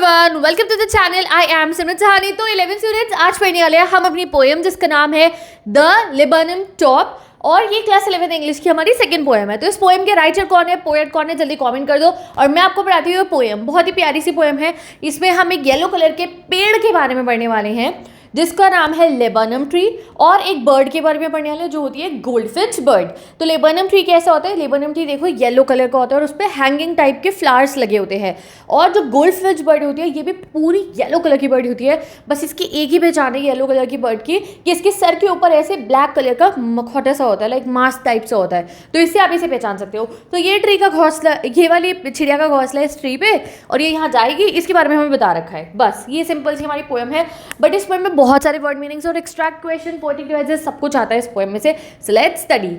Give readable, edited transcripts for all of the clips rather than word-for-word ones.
Everyone, welcome to the channel. I am Simran Sahani. तो 11 students, आज पढ़ने वाले हैं हम अपनी पोएम जिसका नाम है द लेबनम टॉप। और ये क्लास 11 इंग्लिश की हमारी सेकंड पोएम है। तो इस पोएम के राइटर कौन है, पोएट कौन है, जल्दी कमेंट कर दो। और मैं आपको पढ़ाती हूँ पोएम। बहुत ही प्यारी सी पोएम है। इसमें हम एक येलो कलर के पेड़ के बारे में पढ़ने वाले हैं जिसका नाम है लेबनम ट्री, और एक बर्ड के बारे में पढ़ने वाले जो होती है गोल्डफिश बर्ड। तो लेबनम ट्री कैसा होता है? लेबनम ट्री देखो येलो कलर का होता है और उस पर हैंगिंग टाइप के फ्लावर्स लगे होते हैं। और जो गोल्डफिश बर्ड होती है ये भी पूरी येलो कलर की बर्ड होती है। बस इसकी एक ही पहचान है येलो कलर की बर्ड की कि इसके सर के ऊपर ऐसे ब्लैक कलर का मखौटा सा होता है, लाइक मास्क टाइप से होता है। तो इससे आप इसे पहचान सकते हो। तो ये ट्री का घोंसला, ये वाली चिड़िया का घोंसला है इस ट्री पे, और ये यहाँ जाएगी, इसके बारे में हमें बता रखा है। बस ये सिंपल सी हमारी पोएम है। बट इस पोएम में बहुत सारे वर्ड मीनिंग्स और एक्सट्रैक्ट क्वेश्चन, पोएटिक डिवाइसेस सब कुछ आता है इस पोएम में से। So let's study.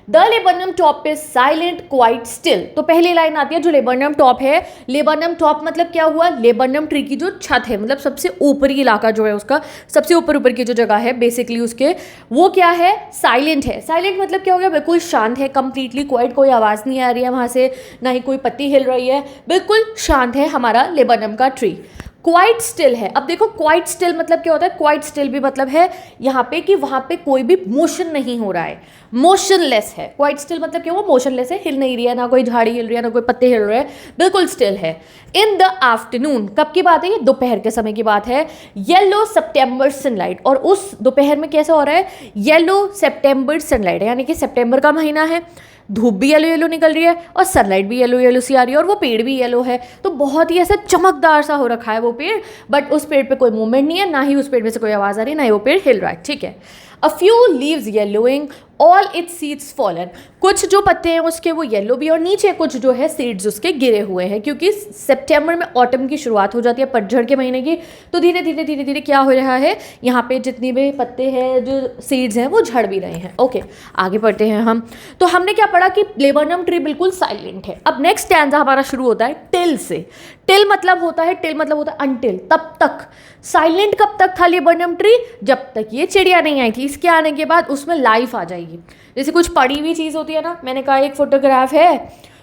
The laburnum top is silent quite still. तो पहली लाइन आती है जो लेबनम टॉप है। लेबनम टॉप मतलब क्या हुआ? लेबनम ट्री की जो छत है, मतलब सबसे ऊपरी इलाका जो है उसका, सबसे ऊपर की जो जगह है बेसिकली उसके, वो क्या है? साइलेंट है। साइलेंट मतलब क्या हो गया? बिल्कुल शांत है, कंप्लीटली क्वाइट, कोई आवाज़ नहीं आ रही है वहाँ से, ना ही कोई पत्ती हिल रही है, बिल्कुल शांत है हमारा लेबनम का ट्री। क्वाइट स्टिल है। अब देखो क्वाइट स्टिल मतलब क्या होता है? क्वाइट स्टिल भी मतलब है यहाँ पे कि वहाँ पे कोई भी मोशन नहीं हो रहा है, मोशनलेस है। क्वाइट स्टिल मतलब क्या हुआ? मोशनलेस है, हिल नहीं रही है, ना कोई झाड़ी हिल रही है, ना कोई पत्ते हिल रहे हैं, बिल्कुल स्टिल है। इन द आफ्टरनून, कब की बात है? ये दोपहर के समय की बात है। येलो सितंबर सनलाइट, और उस दोपहर में कैसा हो रहा है? येलो सितंबर सनलाइट, यानी कि सितंबर का महीना है, धूप भी येलो येलो निकल रही है और सनलाइट भी येलो येलो सी आ रही है, और वो पेड़ भी येलो है। तो बहुत ही ऐसा चमकदार सा हो रखा है वो पेड़। बट उस पेड़ पे कोई मूवमेंट नहीं है, ना ही उस पेड़ में से कोई आवाज़ आ रही है, ना ही वो पेड़ हिल रहा है। ठीक है। A few leaves yellowing, all it's seeds fallen. कुछ जो पत्ते हैं उसके वो येलो भी, और नीचे कुछ जो है सीड्स उसके गिरे हुए हैं, क्योंकि सितंबर में ऑटम की शुरुआत हो जाती है, पतझड़ के महीने की। तो धीरे धीरे धीरे धीरे क्या हो रहा है? यहाँ पे जितनी भी पत्ते हैं, जो सीड्स हैं, वो झड़ भी रहे हैं। ओके, आगे बढ़ते हैं हम। तो हमने क्या पढ़ा कि लेबनम ट्री बिल्कुल साइलेंट है। अब नेक्स्ट स्टैंजा हमारा शुरू होता है टिल से। टिल मतलब होता है अनटिल, तब तक। साइलेंट कब तक था लेबनम ट्री? जब तक ये चिड़िया नहीं आई थी। इसके आने के बाद उसमें लाइफ आ जाएगी। जैसे कुछ पड़ी हुई चीज़ होती है ना, मैंने कहा एक फोटोग्राफ है,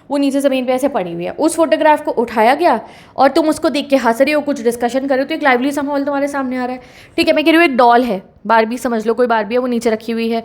वो नीचे ज़मीन पे ऐसे पड़ी हुई है, उस फोटोग्राफ को उठाया गया और तुम उसको देख के हंस रहे हो, कुछ डिस्कशन कर रहे हो, तो एक लाइवली सा माहौल तुम्हारे सामने आ रहा है। ठीक है, मैं कह रही हूँ एक डॉल है, बारबी समझ लो, कोई बारबी है, वो नीचे रखी हुई है,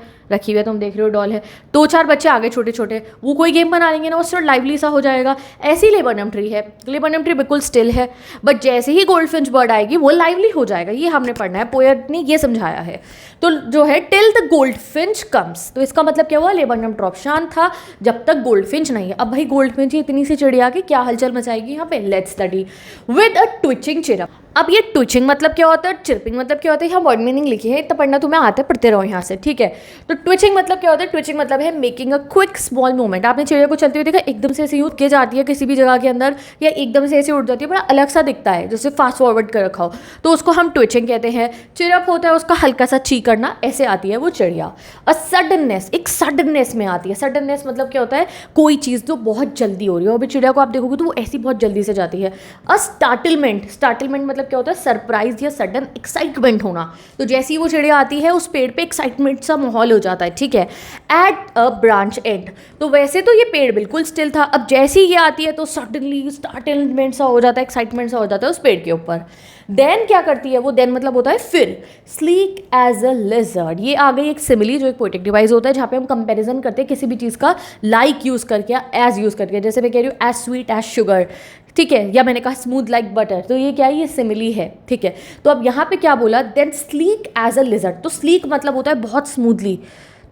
तुम देख रहे हो डॉल है, 2-4 बच्चे आगे छोटे छोटे, वो कोई गेम बना लेंगे ना, उससे लाइवली सा हो जाएगा। ऐसी लेबनम ट्री है। लेबनम ट्री बिल्कुल स्टिल है, बट जैसे ही गोल्डफिंच बर्ड आएगी वो लाइवली हो जाएगा। ये हमने पढ़ना है, पोएट ने ये समझाया है। तो जो है टिल द गोल्डफिंच कम्स, तो इसका मतलब क्या हुआ? लेबनम ट्रॉप शांत था जब तक गोल्डफिंच नहीं है। अब भाई गोल्डफिंच इतनी सी चिड़िया की क्या हलचल मचाएगी यहाँ पे? Let's study. With a twitching chirp. अब ये ट्विचिंग मतलब क्या होता है, चिरपिंग मतलब क्या होता है, यहाँ वर्ड मीनिंग लिखी है, इतना पढ़ना तुम्हें आता है, पढ़ते रहो यहाँ से। ठीक है। तो ट्विचिंग मतलब क्या होता है? ट्विचिंग मतलब है making a quick small movement. आपने चिड़िया को चलते हुए देखा, एकदम से ऐसे उठ के जाती है किसी भी जगह के अंदर, या एकदम से ऐसे उड़ जाती है, बड़ा अलग सा दिखता है, जैसे फास्ट फॉरवर्ड कर रखा हो, तो उसको हम ट्विचिंग कहते हैं। चिरप होता है उसका हल्का सा ची करना, ऐसे आती है वो चिड़िया। अ सडननेस, एक सडननेस में आती है। सडननेस मतलब क्या होता है? कोई चीज़ जो बहुत जल्दी हो रही है। अभी चिड़िया को आप देखोगे तो वो ऐसी बहुत जल्दी से जाती है। अ स्टार्टलमेंट, स्टार्टलमेंट मतलब क्या होता है? सरप्राइज या सडन एक्साइटमेंट होना। तो जैसे ही वो चिड़िया आती है उस पेड़ पे एक्साइटमेंट सा माहौल हो जाता है। ठीक है। एट अ ब्रांच एंड, तो वैसे तो ये पेड़ बिल्कुल स्टिल था, अब जैसे ही ये आती है तो सडनली स्टार्टलमेंट सा हो जाता है, एक्साइटमेंट सा हो जाता है उस पेड़ के ऊपर। देन क्या करती है वो? देन मतलब होता है फिर। स्लीक एज अ लिजर्ड, ये आ गई एक सिमिली, जो एक पोएटिक डिवाइस होता है जहाँ पे हम कंपैरिजन करते हैं किसी भी चीज़ का, लाइक यूज़ करके या एज यूज़ करके। जैसे मैं कह रही हूँ एज स्वीट एज शुगर, ठीक है, या मैंने कहा स्मूथ लाइक बटर, तो ये क्या है? ये सिमिली है। ठीक है। तो अब यहाँ पे क्या बोला? Then sleek as a lizard. तो स्लीक मतलब होता है बहुत स्मूथली,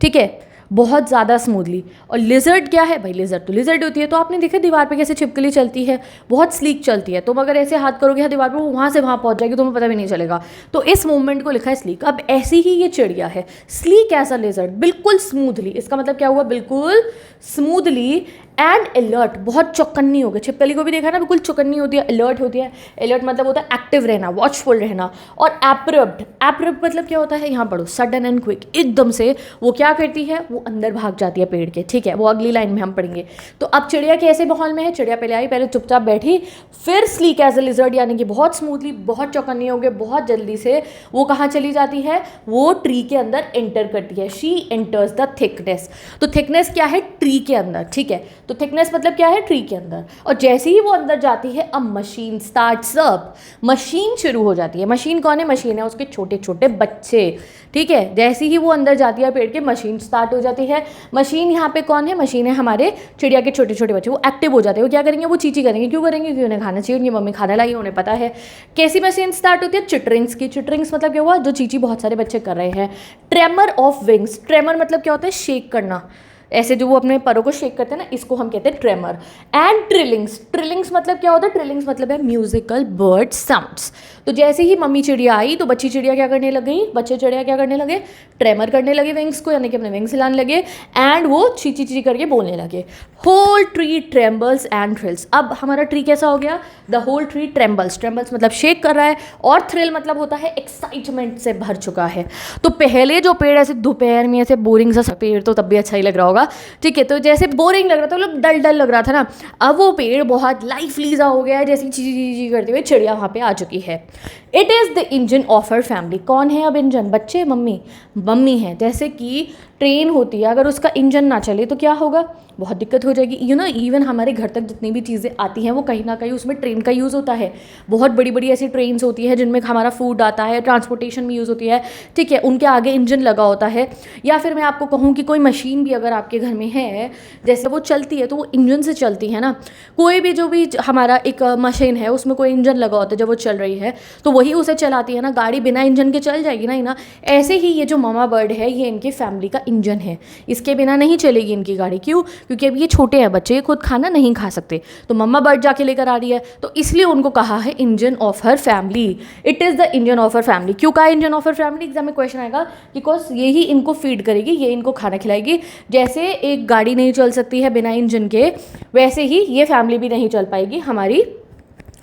ठीक है, बहुत ज़्यादा स्मूथली। और लिजर्ड क्या है भाई? लिजर्ड तो लिजर्ड होती है। तो आपने देखा दीवार पे कैसे छिपकली चलती है, बहुत स्लीक चलती है। तुम अगर ऐसे हाथ करोगे यहाँ दीवार पे, वो वहाँ से वहाँ पहुँच जाएगी, तुम्हें पता भी नहीं चलेगा। तो इस मूवमेंट को लिखा है स्लीक। अब ऐसी ही ये चिड़िया है, स्लीक एज अ लिजर्ड, बिल्कुल स्मूथली। इसका मतलब क्या हुआ? बिल्कुल स्मूथली एंड अलर्ट, बहुत चौकन्नी हो गई। छिपकली को भी देखा ना, बिल्कुल चौकन्नी होती है, अलर्ट होती है। अलर्ट मतलब होता है एक्टिव रहना, वॉचफुल रहना। और एप्रप्ट, एप्रप्ट मतलब क्या होता है? यहाँ पढ़ो, सडन एंड क्विक, एकदम से वो क्या करती है? वो अंदर भाग जाती है पेड़ के। ठीक है, वो अगली लाइन में हम पढ़ेंगे। तो अब चिड़िया कैसे माहौल में है? चिड़िया पहले आई, पहले चुपचाप बैठी, फिर स्लीक एज अ लिजर्ड, यानी कि बहुत स्मूथली, बहुत चौकन्नी हो गए, बहुत जल्दी से वो कहाँ चली जाती है? वो ट्री के अंदर एंटर करती है। She enters the thickness. तो थिकनेस क्या है? ट्री के अंदर, ठीक है। तो थिकनेस मतलब क्या है, ट्री के अंदर। और जैसे ही वो अंदर जाती है, अब मशीन स्टार्ट्स अप, मशीन शुरू हो जाती है। मशीन कौन है, मशीन है उसके छोटे छोटे बच्चे, ठीक है। जैसे ही वो अंदर जाती है पेड़ के, मशीन स्टार्ट हो जाती है। मशीन यहाँ पे कौन है, मशीन है हमारे चिड़िया के छोटे छोटे बच्चे। वो एक्टिव हो जाते हैं, वो क्या करेंगे, वो चींची करेंगे। क्यों करेंगे, क्योंकि उन्हें खाना चाहिए, उनकी मम्मी खाना लाई, उन्हें पता है। कैसी मशीन स्टार्ट होती है, चिटरिंग्स की। चिटरिंग्स मतलब क्या हुआ, जो चींची बहुत सारे बच्चे कर रहे हैं। ट्रेमर ऑफ विंग्स, ट्रेमर मतलब क्या होता है, शेक करना, ऐसे जो वो अपने परों को शेक करते हैं ना, इसको हम कहते हैं ट्रेमर। एंड ट्रिलिंग्स, ट्रिलिंग्स मतलब क्या होता है, ट्रिलिंग्स मतलब है म्यूजिकल बर्ड साउंड्स। तो जैसे ही मम्मी चिड़िया आई तो बच्ची चिड़िया क्या करने लग गई, बच्चे चिड़िया क्या करने लगे, ट्रेमर करने लगे विंग्स को, यानी कि अपने विंग्स हिलाने लगे। एंड वो ची ची ची करके बोलने लगे। Whole tree trembles and thrills. अब हमारा ट्री कैसा हो गया, the whole tree trembles. Trembles मतलब शेक कर रहा है, और थ्रिल मतलब होता है एक्साइटमेंट से भर चुका है। तो पहले जो पेड़ ऐसे दोपहर में ऐसे बोरिंग सा पेड़, तो तब भी अच्छा ही लग रहा होगा, ठीक है। तो जैसे बोरिंग लग रहा था, मतलब डल डल लग रहा था ना, अब वो पेड़ बहुत लाइफली सा हो गया है, जैसे ची ची ची करते हुए चिड़िया वहाँ पे आ चुकी है। It is the engine of her family. कौन है अब इंजन, बच्चे, मम्मी, मम्मी है। जैसे कि ट्रेन होती है, अगर उसका इंजन ना चले तो क्या होगा, बहुत दिक्कत हो जाएगी। यू नो, इवन हमारे घर तक जितनी भी चीज़ें आती हैं वो कहीं ना कहीं उसमें ट्रेन का यूज़ होता है। बहुत बड़ी बड़ी ऐसी ट्रेन्स होती है जिनमें हमारा फूड आता है, ट्रांसपोर्टेशन में यूज़ होती है, ठीक है। उनके आगे इंजन लगा होता है। या फिर मैं आपको कहूँ कि कोई मशीन भी अगर आपके घर में है, जैसे वो चलती है तो वो इंजन से चलती है ना। कोई भी जो भी हमारा एक मशीन है उसमें कोई इंजन लगा होता है, जब वो चल रही है तो वही उसे चलाती है ना। गाड़ी बिना इंजन के चल जाएगी ना ही ना। ऐसे ही ये जो ममा बर्ड है, ये इनकी फैमिली का इंजन है, इसके बिना नहीं चलेगी इनकी गाड़ी। क्यों, क्योंकि अब ये छोटे हैं बच्चे, ये खुद खाना नहीं खा सकते, तो मम्मा बर्ड जाके लेकर आ रही है, तो इसलिए उनको कहा है engine of her family. It is the engine of her family. क्यों कहा engine of her family, exam में क्वेश्चन आएगा, बिकॉज ये ही इनको फीड करेगी, ये इनको खाना खिलाएगी। जैसे एक गाड़ी नहीं चल सकती है बिना इंजन के, वैसे ही ये फैमिली भी नहीं चल पाएगी हमारी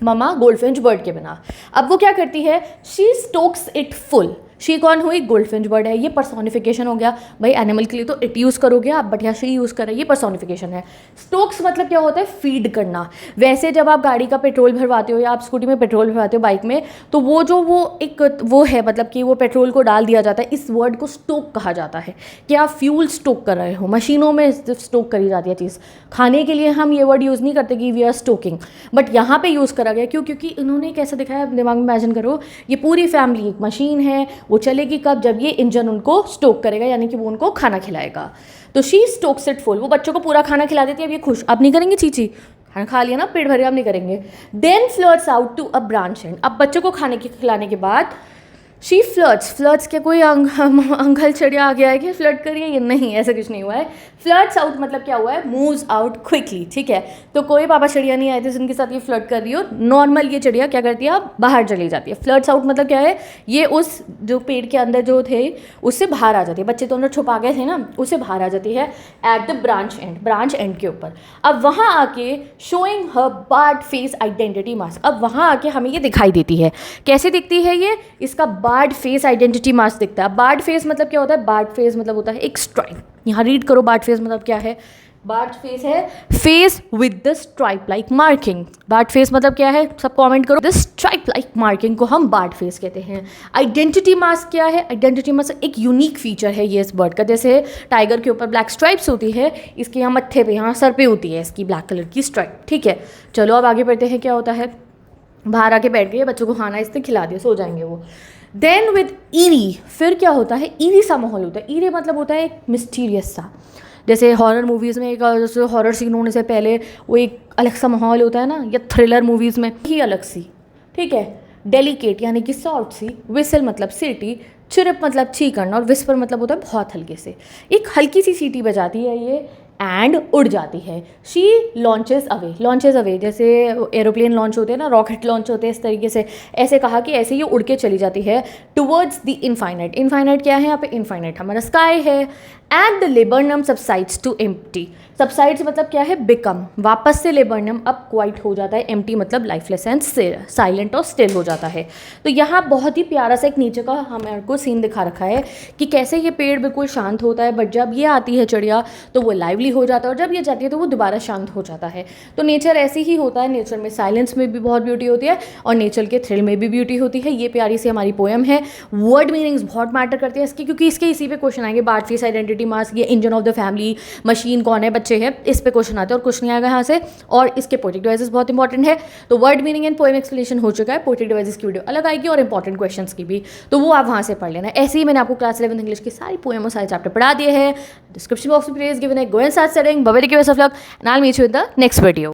ममा गोल्डफिंच बर्ड के बिना। अब वो क्या करती है, she Stokes it full. She कौन हुई, गोल्डफिंच बर्ड है। ये पर्सोनिफिकेशन हो गया भाई, एनिमल के लिए तो इट यूज़ करोगे आप, बट यहाँ शी यूज़ कर रहे हैं, ये पर्सोनिफिकेशन है। स्टोक्स मतलब क्या होता है, फीड करना। वैसे जब आप गाड़ी का पेट्रोल भरवाते हो या आप स्कूटी में पेट्रोल भरवाते हो, बाइक में, तो वो जो वो है, मतलब कि वो पेट्रोल को डाल दिया जाता है। इस वर्ड को स्टोक कहा जाता है कि आप फ्यूल स्टोक कर रहे हो। मशीनों में स्टोक करी जाती है चीज़, खाने के लिए हम ये वर्ड यूज़ नहीं करते कि वी आर स्टोकिंग, बट यहाँ पे यूज़ करा गया। क्यों, क्योंकि इन्होंने कैसा दिखाया, दिमाग में इमेजिन करो, ये पूरी फैमिली एक मशीन है, वो चलेगी कब, जब ये इंजन उनको स्टोक करेगा, यानी कि वो उनको खाना खिलाएगा। तो शी स्टोक्स इट फुल, वो बच्चों को पूरा खाना खिला देती है। अब ये खुश, अब नहीं करेंगे चीची, खाना खा लिया ना, पेट भर गया, अब नहीं करेंगे। Then flirts out to a branch end. अब बच्चों को खाने के खिलाने के बाद शी फ्लर्ट्स, फ्लर्ट्स क्या कोई अंकल चिड़िया आ गया है कि फ्लर्ट करिए, ये नहीं, ऐसा कुछ नहीं हुआ है। फ्लर्ट्स आउट मतलब क्या हुआ है, मूव्स आउट क्विकली, ठीक है। तो कोई पापा चिड़िया नहीं आए थे जिनके साथ ये फ्लर्ट कर रही हो, नॉर्मल ये चिड़िया क्या करती है, अब बाहर चली जाती है। फ्लर्ट्स आउट मतलब क्या है, ये उस जो पेड़ के अंदर जो थे उससे बाहर आ जाती है। बच्चे तो अंदर छुपा गए थे ना, उससे बाहर आ जाती है at the branch and, branch and के ऊपर। अब वहाँ आके शोइंग हर बर्ड फेस आइडेंटिटी मास्क, अब वहाँ आके हमें ये दिखाई देती है। कैसे दिखती है ये, इसका बर्ड फेस आइडेंटिटी मास्क दिखता है। बर्ड फेस मतलब क्या होता है, बर्ड फेस मतलब होता है एक स्ट्राइप। यहाँ रीड करो, बर्ड फेस मतलब क्या है, बर्ड फेस है face with the stripe like marking. Bird face मतलब क्या है, सब कमेंट करो। द स्ट्राइप लाइक मार्किंग को हम बर्ड फेस कहते हैं। आइडेंटिटी मास्क क्या है, आइडेंटिटी मास्क एक यूनिक फीचर है ये इस बर्ड का। जैसे टाइगर के ऊपर ब्लैक स्ट्राइप्स होती है, इसके यहाँ मत्थे पे, यहाँ सर पे होती है इसकी ब्लैक कलर की स्ट्राइप, ठीक है। चलो अब आगे बढ़ते हैं, क्या होता है, बाहर आके बैठ गए, बच्चों को खाना इससे खिला दिया, सो जाएंगे वो। देन विद ईरी, फिर क्या होता है, ईरी सा माहौल होता है। ईरी मतलब होता है एक मिस्टीरियस सा, जैसे हॉरर मूवीज़ में एक जैसे हॉरर सीन होने से पहले वो एक अलग सा माहौल होता है ना, या थ्रिलर मूवीज़ में ही अलग सी, ठीक है। डेलिकेट यानी कि सॉफ्ट सी, विसल मतलब सीटी, चिरप मतलब चीकना, और विस्पर मतलब होता है बहुत हल्के से। एक हल्की सी सीटी बजाती है ये एंड उड़ जाती है। शी लॉन्चेस अवे, जैसे एरोप्लेन लॉन्च होते हैं ना, रॉकेट लॉन्च होते हैं, इस तरीके से ऐसे कहा कि ऐसे ये उड़ के चली जाती है टुवर्ड्स द इनफाइनाइट। इनफाइनाइट क्या है यहाँ पे, इनफाइनाइट हमारा स्काई है। And the laburnum subsides to empty, subsides मतलब क्या है, बिकम, वापस से लेबरनम अब क्वाइट हो जाता है, एम्प्टी मतलब लाइफलेस एंड साइलेंट और स्टिल हो जाता है। तो यहाँ बहुत ही प्यारा सा एक नीचे का हमारे को सीन दिखा रखा है कि कैसे ये पेड़ बिल्कुल शांत होता है, बट जब ये आती है चिड़िया तो वो लाइवली हो जाता है, और जब ये जाती है तो वो दोबारा शांत हो जाता है। तो नेचर ऐसे ही होता है, नेचर में साइलेंस में भी बहुत ब्यूटी होती है और नेचर के थ्रिल में भी ब्यूटी होती है। ये प्यारी सी हमारी पोएम है। वर्ड मीनिंग्स बहुत मैटर करती है इसकी, क्योंकि इसके इसी पे क्वेश्चन आएंगे, बर्ड फेस आइडेंटिटी हेरिडिटी मास, ये engine of the family, machine कौन है, बच्चे हैं, इस पे क्वेश्चन आते हैं और कुछ नहीं आएगा यहाँ से। और इसके पोएटिक डिवाइसेस बहुत इंपॉर्टेंट है। तो word meaning and poem explanation हो चुका है, पोएटिक डिवाइसेस की वीडियो अलग आएगी और इंपॉर्टेंट क्वेश्चंस की भी, तो वो आप वहाँ से पढ़ लेना। ऐसे ही मैंने आपको क्लास 11 इंग्लिश की सारी पोएम और सारे चैप्टर पढ़ा दिए हैं। डिस्क्रिप्शन बॉक्स में प्लीज गिवन है, go and start studying. Bye bye, take care of luck and I will meet you in the next video.